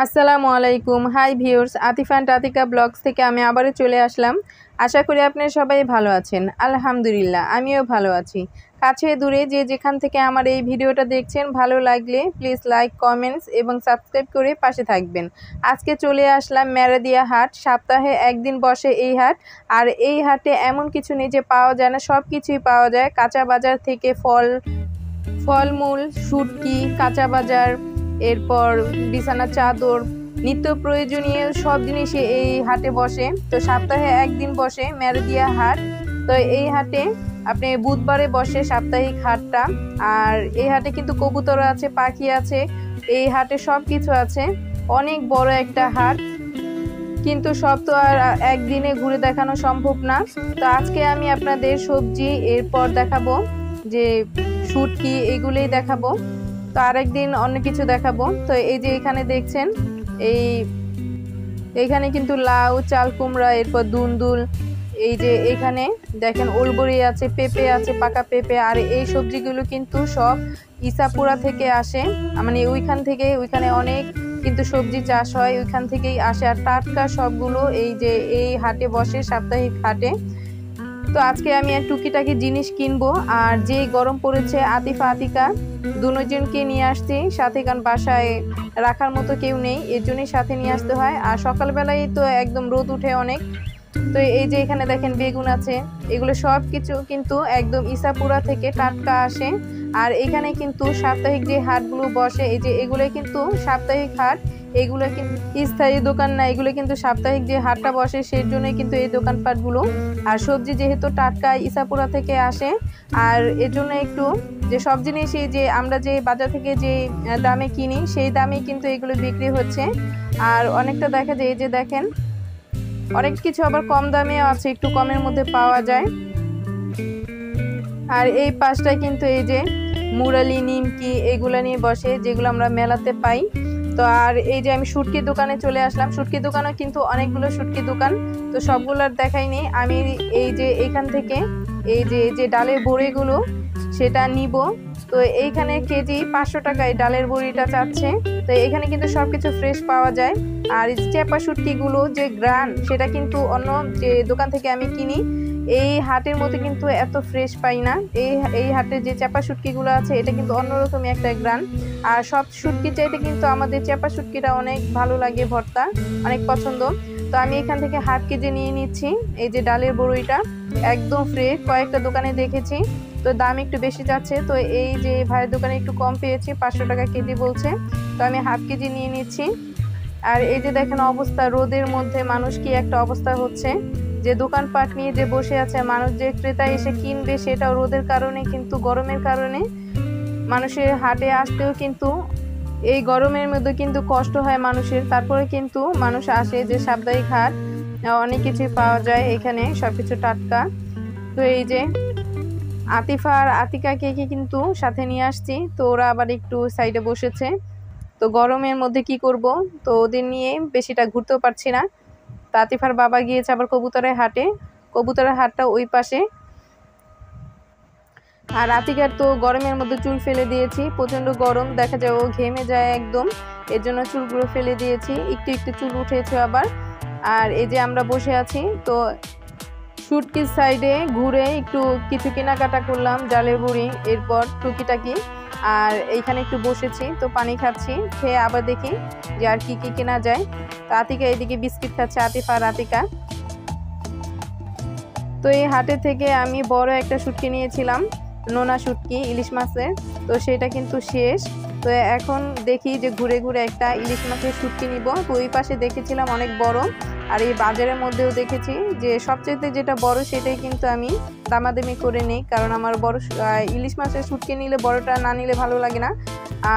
আসসালামু আলাইকুম। Hi viewers, Atifa and Atika blogs থেকে আমি আবারও চলে আসলাম। আশা করি আপনারা সবাই ভালো আছেন। আলহামদুলিল্লাহ আমিও ভালো আছি। কাছে দূরে যে যেখান থেকে আমার এই ভিডিওটা দেখছেন, ভালো লাগলে প্লিজ লাইক, কমেন্টস এবং সাবস্ক্রাইব করে পাশে থাকবেন। আজকে চলে আসলাম মেরাদিয়া হাট। সপ্তাহে একদিন বসে এই হাট। আর এই হাটে এমন কিছু নেই যে পাওয়া যায় না, সব কিছুই পাওয়া যায়। কাঁচা বাজার থেকে ফলমূল, শুটকি, কাঁচা বাজার, এরপর বিছানা চাদর, নিত্য প্রয়োজনীয় সব জিনিসই এই হাটে বসে। তো সপ্তাহে একদিন বসে মেরাদিয়া হাট। তো এই হাটে আপনি বুধবারে বসে সাপ্তাহিক হাটটা। আর এই হাটে কিন্তু কবুতর আছে, পাখি আছে, এই হাটে সব কিছু আছে। অনেক বড় একটা হাট, কিন্তু সব তো আর একদিনে ঘুরে দেখানো সম্ভব না। তো আজকে আমি আপনাদের সবজি, এরপর দেখাবো যে শুটকি, এগুলোই দেখাবো। তো আরেকদিন অন্য কিছু দেখাবো। তো এই যে এখানে দেখছেন, এইখানে কিন্তু লাউ, চাল কুমড়া, এরপর দুন্দুল, এই যে এখানে দেখেন ওলবড়ি আছে, পেঁপে আছে, পাকা পেঁপে। আর এই সবজিগুলো কিন্তু সব ইসাপুরা থেকে আসে, মানে ওইখানে অনেক কিন্তু সবজি চাষ হয়, ওইখান থেকেই আসে। আর টাটকা সবগুলো এই যে এই হাটে বসে, সাপ্তাহিক হাটে। তো আজকে আমি টুকিটাকি জিনিস কিনবো। আর যে গরম পড়েছে, আতিফা আতিকা দুজনকে নিয়ে আসছি সাথে, কারণ বাসায় রাখার মতো কেউ নেই, এর জন্যই সাথে নিয়ে আসতে হয়। আর সকালবেলায় তো একদম রোদ উঠে অনেক। তো এই যে এখানে দেখেন বেগুন আছে, এগুলো সব কিছু কিন্তু একদম ইসাপুরা থেকে টাটকা আসে। আর এখানে কিন্তু সাপ্তাহিক যে হাটগুলো বসে, এই যে এগুলো কিন্তু সাপ্তাহিক হাট, এগুলো কিন্তু স্থায়ী দোকান না, এগুলো কিন্তু সাপ্তাহিক যে হাটটা বসে সেই জন্যই কিন্তু এই দোকানপাটগুলো। আর সবজি যেহেতু টাটকা ইসাপুরা থেকে আসে, আর এর জন্য একটু যে সব জিনিসই যে আমরা যে বাজার থেকে যে দামে কিনি সেই দামে কিন্তু এগুলো বিক্রি হচ্ছে। আর অনেকটা দেখা যায়, এই যে দেখেন অনেক কিছু আবার কম দামেও আছে, একটু কমের মধ্যে পাওয়া যায়। আর এই পাশটায় কিন্তু এই যে মুরালি, নিমকি, এগুলো নিয়ে বসে, যেগুলো আমরা মেলাতে পাই। তো আর এই যে আমি শুটকির দোকানে চলে আসলাম। শুটকির দোকানেও কিন্তু অনেকগুলো শুটকির দোকান, তো সবগুলোর দেখাইনি আমি। এই যে এইখান থেকে এই যে ডালের বড়িগুলো সেটা নিব। তো এইখানে কেজি 500 টাকায় ডালের বড়িটা চাচ্ছে। তো এখানে কিন্তু সবকিছু ফ্রেশ পাওয়া যায়। আর চেপা শুটকিগুলো যে গ্রান, সেটা কিন্তু অন্য যে দোকান থেকে আমি কিনি এই হাটের মধ্যে কিন্তু এত ফ্রেশ পাই না। এই হাটে যে চেপা শুটকিগুলো আছে, এটা কিন্তু অন্যরকমই একটা গ্রান। আর সব শুটকি চাইতে কিন্তু আমাদের চেপা শুটকিটা অনেক ভালো লাগে, ভর্তা অনেক পছন্দ। তো আমি এখান থেকে হাফ কেজি নিয়ে নিচ্ছি। এই যে ডালের বড়িটা একদম ফ্রেশ, কয়েকটা দোকানে দেখেছি তো দাম একটু বেশি যাচ্ছে। তো এই যে ভাইয়ের দোকানে একটু কম পেয়েছি, 500 টাকা কেজি বলছে। তো আমি হাফ কেজি নিয়ে নিচ্ছি। আর এই যে দেখেন অবস্থা, রোদের মধ্যে মানুষ কি একটা অবস্থা হচ্ছে, যে দোকানপাট নিয়ে যে বসে আছে মানুষ, যে ক্রেতা এসে কিনবে সেটাও রোদের কারণে, কিন্তু গরমের কারণে মানুষের হাটে আসতেও কিন্তু এই গরমের মধ্যে কিন্তু কষ্ট হয় মানুষের। তারপরে কিন্তু মানুষ আসে, যে সাপ্তাহিক হাট অনেক কিছুই পাওয়া যায় এখানে, সবকিছু টাটকা। তো এই যে আতিফা আর আতিকাকে কিন্তু সাথে নিয়ে আসছি, তো ওরা আবার একটু সাইডে বসেছে। তো গরমের মধ্যে কি করব, তো ওদের নিয়ে বেশিটা ঘুরতেও পারছি না। তো আতিফার বাবা গিয়েছে আবার কবুতরের হাটে, কবুতরের হাটটা ওই পাশে। আর আতিকার তো গরমের মধ্যে চুল ফেলে দিয়েছি, প্রচন্ড গরম, দেখা যায় ও ঘেমে যায় একদম, এর জন্য চুলগুলো ফেলে দিয়েছি, একটু একটু চুল উঠেছে আবার। আর এই যে আমরা বসে আছি, তো শুটকির সাইডে ঘুরে একটু কিছু কেনাকাটা করলাম, জালের বড়ি, এরপর টুকিটাকি। আর এইখানে একটু বসেছি, তো পানি খাচ্ছি, খেয়ে আবার দেখি যে আর কি কি কেনা যায়। তো আতিকা এদিকে বিস্কিট খাচ্ছে, আতিফা আর আতিকা। তো এই হাটে থেকে আমি বড় একটা শুটকি নিয়েছিলাম, নোনা শুটকি ইলিশ মাছের। তো সেটা কিন্তু শেষ। তো এখন দেখি যে ঘুরে ঘুরে একটা ইলিশ মাছের শুটকি নিব। তো ওই পাশে দেখেছিলাম অনেক বড়, আর এই বাজারের মধ্যেও দেখেছি যে সবচেয়ে যেটা বড় সেটাই কিন্তু আমি দামাদামি করে নিই, কারণ আমার বড় ইলিশ মাছের শুটকি নিলে বড়টা না নিলে ভালো লাগে না।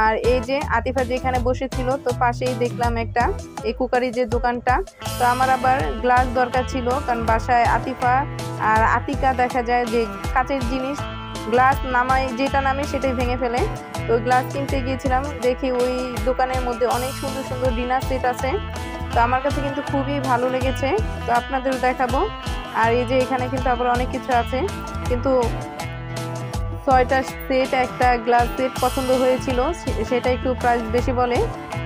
আর এই যে আতিফা যেখানে বসেছিল, তো পাশেই দেখলাম একটা এই কুকারি যে দোকানটা। তো আমার আবার গ্লাস দরকার ছিল, কারণ বাসায় আতিফা আর আতিকা দেখা যায় যে কাচের জিনিস গ্লাস নামায়, যেটা নামে সেটাই ভেঙে ফেলে। তো গ্লাস কিনতে গিয়েছিলাম, দেখি ওই দোকানের মধ্যে অনেক সুন্দর সুন্দর ডিনার সেট আছে। তো আমার কাছে কিন্তু খুবই ভালো লেগেছে, তো আপনাদেরও দেখাবো। আর এই যে এখানে কিন্তু আবার অনেক কিছু আছে, কিন্তু 6টা সেট একটা গ্লাস সেট পছন্দ হয়েছিল, সেটা একটু প্রাইস বেশি বলে।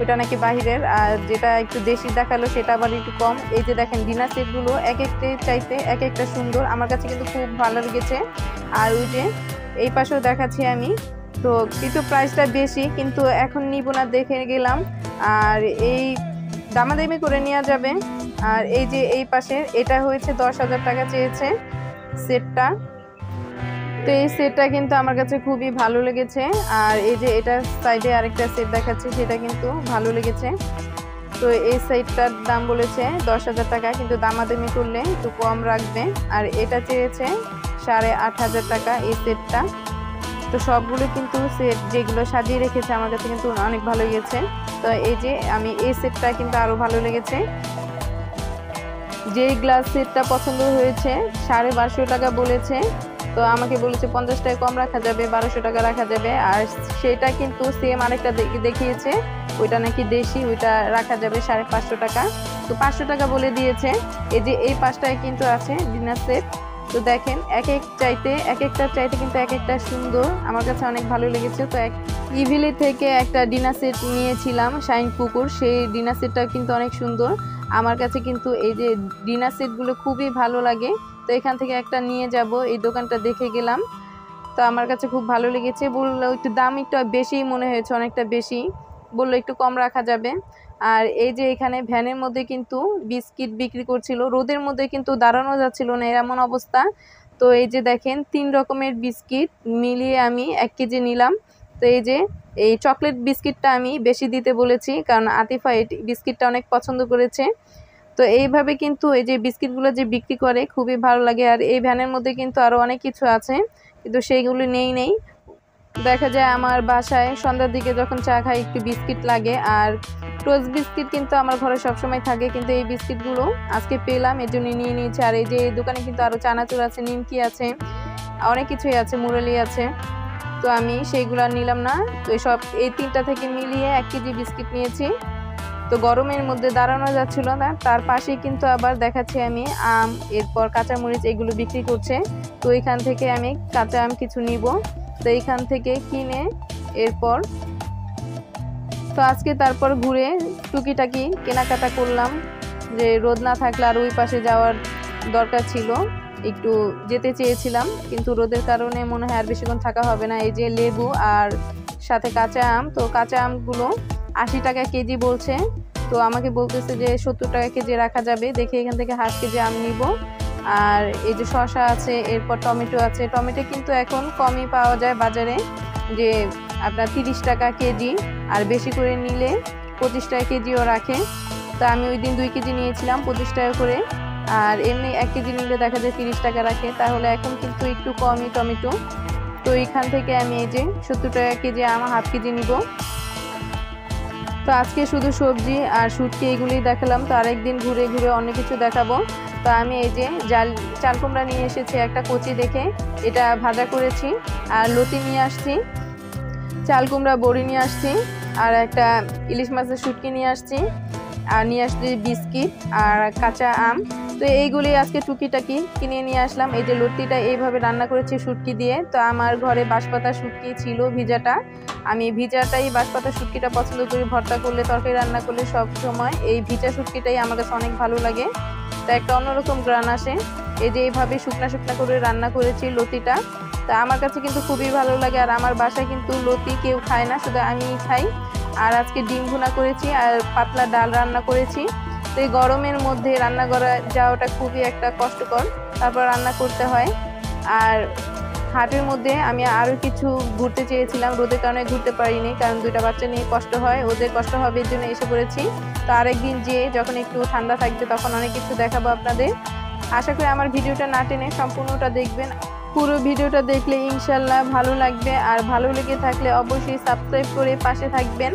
ওটা নাকি বাহিরের, আর যেটা একটু দেশি দেখালো সেটা আবার একটু কম। এই যে দেখেন ডিনার সেটগুলো এক একটা চাইতে এক একটা সুন্দর, আমার কাছে কিন্তু খুব ভালো লেগেছে। আর ওই যে এই পাশেও দেখাচ্ছি আমি, তো কিন্তু প্রাইসটা বেশি, কিন্তু এখন নিব না, দেখে গেলাম। আর এই দামাদামি করে নেওয়া যাবে। আর এই যে এই পাশের এটা হয়েছে 10,000 টাকা চেয়েছে সেটটা। তো এই সেটটা কিন্তু আমার কাছে খুবই ভালো লেগেছে। আর এই যে এটা সাইডে আরেকটা সেট দেখাচ্ছি, সেটা কিন্তু ভালো লেগেছে। তো এই সেটটার দাম বলেছে 10,000 টাকা, কিন্তু দামাদামি করলে একটু কম রাখবে। আর এটা চেয়েছে 8,500 টাকা এই সেটটা। তো সবগুলো কিন্তু সেট যেগুলো সাজিয়ে রেখেছে আমার কাছে কিন্তু অনেক ভালো লেগেছে। তো এই যে আমি এই সেটটা কিন্তু আরও ভালো লেগেছে। যেই গ্লাস সেটটা পছন্দ হয়েছে 1250 টাকা বলেছে, তো আমাকে বলেছে 50 টাকা কম রাখা যাবে, 1200 টাকা রাখা যাবে। আর সেটা কিন্তু সেম আরেকটা দেখিয়েছে, ওইটা নাকি দেশি, ওইটা রাখা যাবে 550 টাকা। তো 500 টাকা বলে দিয়েছে। এই যে এই পাশটায় কিন্তু আছে ডিনার সেট। তো দেখেন এক একটা চাইতে কিন্তু এক একটা সুন্দর, আমার কাছে অনেক ভালো লেগেছে। তো ইভিলি থেকে একটা ডিনার সেট নিয়েছিলাম শাইন পুকুর, সেই ডিনার সেটটা কিন্তু অনেক সুন্দর। আমার কাছে কিন্তু এই যে ডিনার সেটগুলো খুবই ভালো লাগে। তো এখান থেকে একটা নিয়ে যাব, এই দোকানটা দেখে গেলাম, তো আমার কাছে খুব ভালো লেগেছে। বললো একটু দাম একটু বেশি মনে হয়েছে, অনেকটা বেশি, বললো একটু কম রাখা যাবে। আর এই যে এখানে ভ্যানের মধ্যে কিন্তু বিস্কিট বিক্রি করছিল, রোদের মধ্যে কিন্তু দাঁড়ানো যাচ্ছিল না, এমন অবস্থা। তো এই যে দেখেন 3 রকমের বিস্কিট মিলিয়ে আমি 1 কেজি নিলাম। তো এই যে এই চকলেট বিস্কিটটা আমি বেশি দিতে বলেছি, কারণ আতিফা এই বিস্কিটটা অনেক পছন্দ করেছে। তো এইভাবে কিন্তু এই যে বিস্কিটগুলো যে বিক্রি করে খুবই ভালো লাগে। আর এই ভ্যানের মধ্যে কিন্তু আরও অনেক কিছু আছে, কিন্তু সেইগুলো নেই। দেখা যায় আমার বাসায় সন্ধ্যার দিকে যখন চা খাই একটু বিস্কিট লাগে, আর টোস্ট বিস্কিট কিন্তু আমার ঘরে সবসময় থাকে, কিন্তু এই বিস্কিটগুলো আজকে পেলাম, এর জন্য নিয়ে নিয়েছি। আর এই যে দোকানে কিন্তু আরও চানাচুর আছে, নিমকি আছে, অনেক কিছুই আছে, মুরালি আছে। তো আমি সেইগুলো নিলাম না। তো এই 3টা থেকে মিলিয়ে 1 কেজি বিস্কিট নিয়েছি। তো গরমের মধ্যে দাঁড়ানো যাচ্ছিল না, তার পাশেই কিন্তু আবার দেখাচ্ছি আমি আম, এরপর কাঁচামরিচ, এগুলো বিক্রি করছে। তো এখান থেকে আমি কাঁচা আম কিছু নিব, তো এইখান থেকে কিনে এরপর তো আজকে তারপর ঘুরে টুকিটাকি কেনাকাটা করলাম, যে রোদ না থাকলে আর ওই পাশে যাওয়ার দরকার ছিল, একটু যেতে চেয়েছিলাম, কিন্তু রোদের কারণে মনে হয় আর বেশিক্ষণ থাকা হবে না। এই যে লেবু আর সাথে কাঁচা আম, তো কাঁচা আমগুলো 80 টাকা কেজি বলছে। তো আমাকে বলতেছে যে 70 টাকা কেজি রাখা যাবে, দেখে এখান থেকে 1/2 কেজি আম নিব। আর এই যে শসা আছে, এরপর টমেটো আছে। টমেটো কিন্তু এখন কমই পাওয়া যায় বাজারে, যে আপনার 30 টাকা কেজি, আর বেশি করে নিলে 25 টাকা কেজিও রাখে। তো আমি ওই দিন 2 কেজি নিয়েছিলাম 25 টাকা করে, আর এমনি 1 কেজি নিলে দেখা যায় 30 টাকা রাখে, তাহলে এখন কিন্তু একটু কমই টমেটো। তো এখান থেকে আমি এই যে 70 টাকা কেজি আম 1/2 কেজি নিব। তো আজকে শুধু সবজি আর শুটকি এগুলোই দেখালাম, তো আরেকদিন ঘুরে ঘুরে অন্য কিছু দেখাবো। তো আমি এই যে চাল কুমড়া নিয়ে এসেছি একটা কচি দেখে, এটা ভাজা করেছি। আর লতি নিয়ে আসছি, চাল কুমড়া বড়ি নিয়ে আসছি, আর একটা ইলিশ মাছের শুটকি নিয়ে আসছি, আর নিয়ে আসছি বিস্কিট আর কাঁচা আম। তো এইগুলি আজকে টুকিটাকি কিনে নিয়ে আসলাম। এই যে লতিটা এইভাবে রান্না করেছি শুটকি দিয়ে। তো আমার ঘরে বাঁশপাতা শুটকি ছিল ভিজাটা, আমি ভিজাটাই বাঁশপাতা শুটকিটা পছন্দ করি, ভর্তা করলে তরকারি রান্না করলে সব সময় এই ভিজা শুটকিটাই আমার কাছে অনেক ভালো লাগে, তো একটা অন্যরকম গ্রান আসে। এই যে এইভাবে শুকনা শুকনা করে রান্না করেছি লতিটা, তা আমার কাছে কিন্তু খুবই ভালো লাগে। আর আমার বাসায় কিন্তু লতি কেউ খায় না, শুধু আমিই খাই। আর আজকে ডিম ভুনা করেছি আর পাতলা ডাল রান্না করেছি। তো এই গরমের মধ্যে রান্না করা যাওয়াটা খুবই একটা কষ্টকর, তারপর রান্না করতে হয়। আর হাটের মধ্যে আমি আরও কিছু ঘুরতে চেয়েছিলাম, রোদের কারণে ঘুরতে পারিনি, কারণ 2টা বাচ্চা নিয়ে কষ্ট হয়, ওদের কষ্ট হবে এর জন্য এসে পড়েছি। তো আরেকদিন যেয়ে যখন একটু ঠান্ডা থাকবে তখন অনেক কিছু দেখাবো আপনাদের। আশা করি আমার ভিডিওটা না টেনে সম্পূর্ণটা দেখবেন। পুরো ভিডিওটা দেখলে ইনশাল্লাহ ভালো লাগবে, আর ভালো লেগে থাকলে অবশ্যই সাবস্ক্রাইব করে পাশে থাকবেন।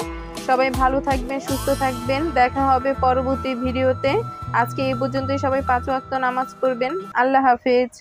সবাই ভালো থাকবেন, সুস্থ থাকবেন, দেখা হবে পরবর্তী ভিডিওতে। আজকে এই পর্যন্তই, সবাই 5 ওয়াক্ত নামাজ পড়বেন। আল্লাহ হাফেজ।